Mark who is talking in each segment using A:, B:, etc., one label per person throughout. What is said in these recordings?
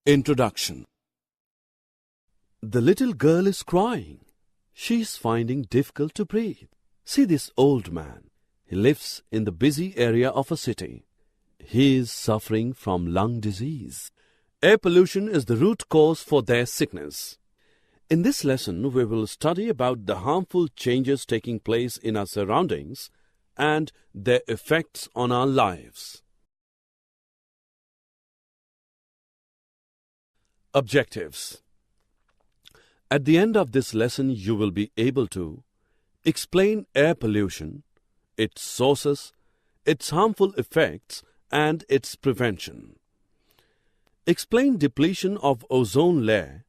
A: Introduction. The little girl is crying. She is finding difficult to breathe. See this old man. He lives in the busy area of a city. He is suffering from lung disease. Air pollution is the root cause for their sickness. In this lesson, we will study about the harmful changes taking place in our surroundings and their effects on our lives. Objectives. At the end of this lesson, you will be able to explain air pollution, its sources, its harmful effects, and its prevention. Explain depletion of ozone layer.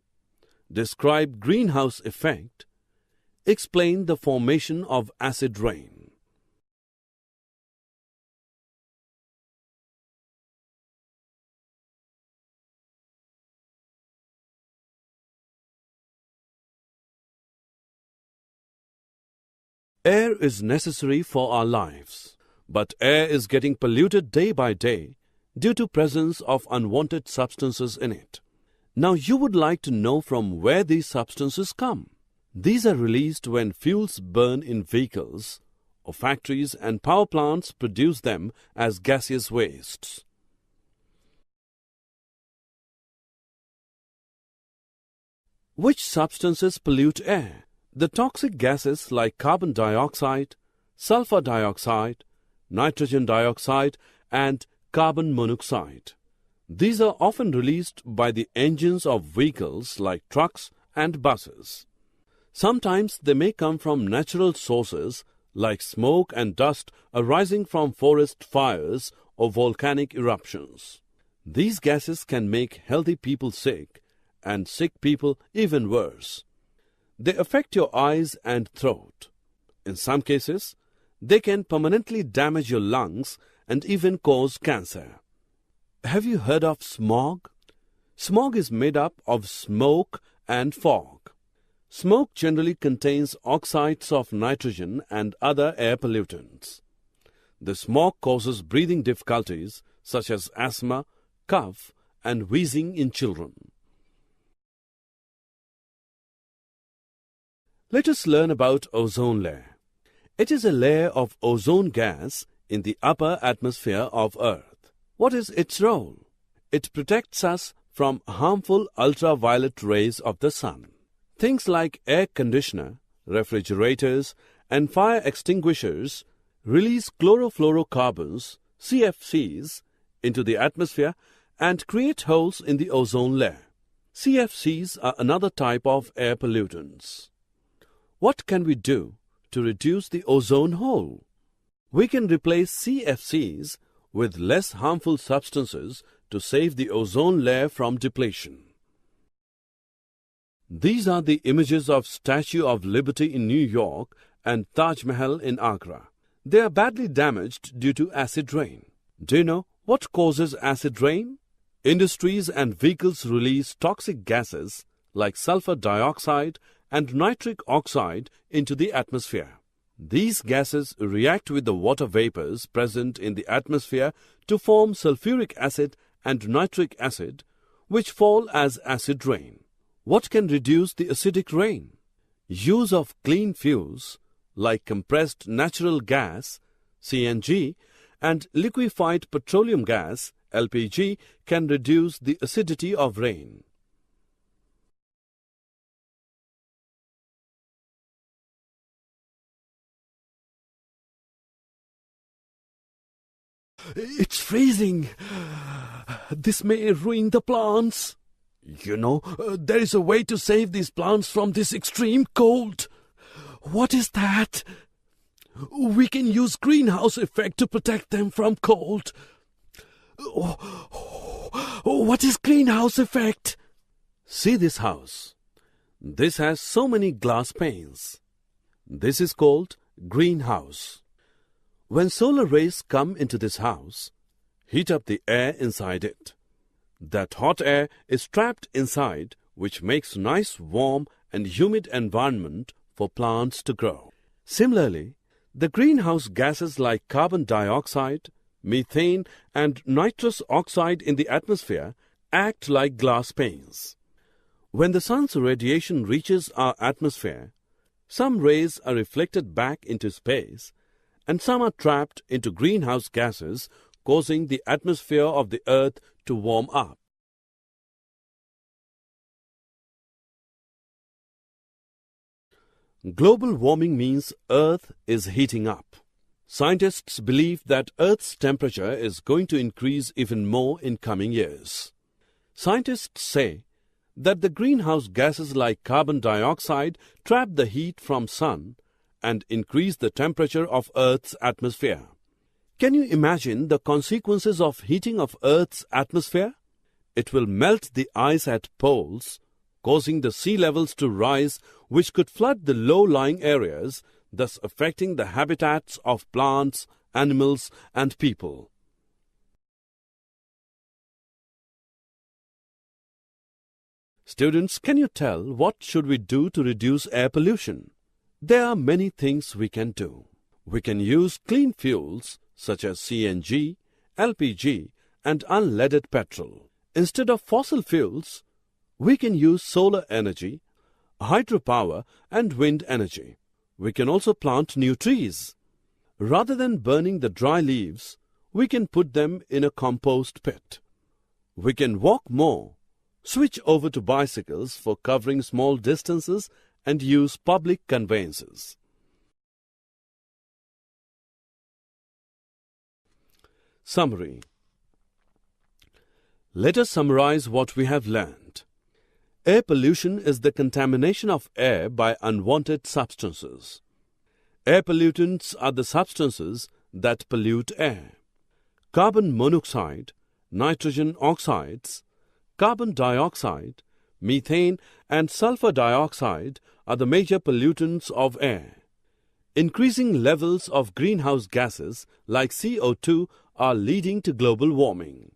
A: Describe greenhouse effect. Explain the formation of acid rain. Air is necessary for our lives, but air is getting polluted day by day due to presence of unwanted substances in it. Now you would like to know from where these substances come. These are released when fuels burn in vehicles or factories and power plants produce them as gaseous wastes. Which substances pollute air? The toxic gases like carbon dioxide, sulfur dioxide, nitrogen dioxide, and carbon monoxide. These are often released by the engines of vehicles like trucks and buses. Sometimes they may come from natural sources like smoke and dust arising from forest fires or volcanic eruptions. These gases can make healthy people sick and sick people even worse. They affect your eyes and throat. In some cases, they can permanently damage your lungs and even cause cancer. Have you heard of smog? Smog is made up of smoke and fog. Smoke generally contains oxides of nitrogen and other air pollutants. The smog causes breathing difficulties such as asthma, cough, and wheezing in children. Let us learn about ozone layer. It is a layer of ozone gas in the upper atmosphere of Earth. What is its role? It protects us from harmful ultraviolet rays of the sun. Things like air conditioner, refrigerators, and fire extinguishers release chlorofluorocarbons, CFCs, into the atmosphere and create holes in the ozone layer. CFCs are another type of air pollutants. What can we do to reduce the ozone hole? We can replace CFCs with less harmful substances to save the ozone layer from depletion. These are the images of Statue of Liberty in New York and Taj Mahal in Agra. They are badly damaged due to acid rain. Do you know what causes acid rain? Industries and vehicles release toxic gases like sulfur dioxide and nitric oxide into the atmosphere. These gases react with the water vapors present in the atmosphere to form sulfuric acid and nitric acid, which fall as acid rain. What can reduce the acidic rain? Use of clean fuels like compressed natural gas, CNG, and liquefied petroleum gas, LPG, can reduce the acidity of rain. It's freezing. This may ruin the plants. You know, there is a way to save these plants from this extreme cold. What is that? We can use greenhouse effect to protect them from cold. What is greenhouse effect? See this house. This has so many glass panes. This is called greenhouse. When solar rays come into this house, heat up the air inside it. That hot air is trapped inside, which makes nice, warm and humid environment for plants to grow. Similarly, the greenhouse gases like carbon dioxide, methane and nitrous oxide in the atmosphere act like glass panes. When the sun's radiation reaches our atmosphere, some rays are reflected back into space and some are trapped into greenhouse gases, causing the atmosphere of the earth to warm up. Global warming means Earth is heating up. Scientists believe that Earth's temperature is going to increase even more in coming years. Scientists say that the greenhouse gases like carbon dioxide trap the heat from sun and increase the temperature of Earth's atmosphere. Can you imagine the consequences of heating of Earth's atmosphere? It will melt the ice at poles, causing the sea levels to rise, which could flood the low-lying areas, thus affecting the habitats of plants, animals, and people. Students, can you tell what should we do to reduce air pollution? There are many things we can do. We can use clean fuels such as CNG, LPG, and unleaded petrol. Instead of fossil fuels, we can use solar energy, hydropower, and wind energy. We can also plant new trees. Rather than burning the dry leaves, we can put them in a compost pit. We can walk more, switch over to bicycles for covering small distances, and use public conveyances. Summary. Let us summarize what we have learned. Air pollution is the contamination of air by unwanted substances. Air pollutants are the substances that pollute air. Carbon monoxide, nitrogen oxides, carbon dioxide, methane, and sulfur dioxide are the major pollutants of air. Increasing levels of greenhouse gases like CO2 are leading to global warming.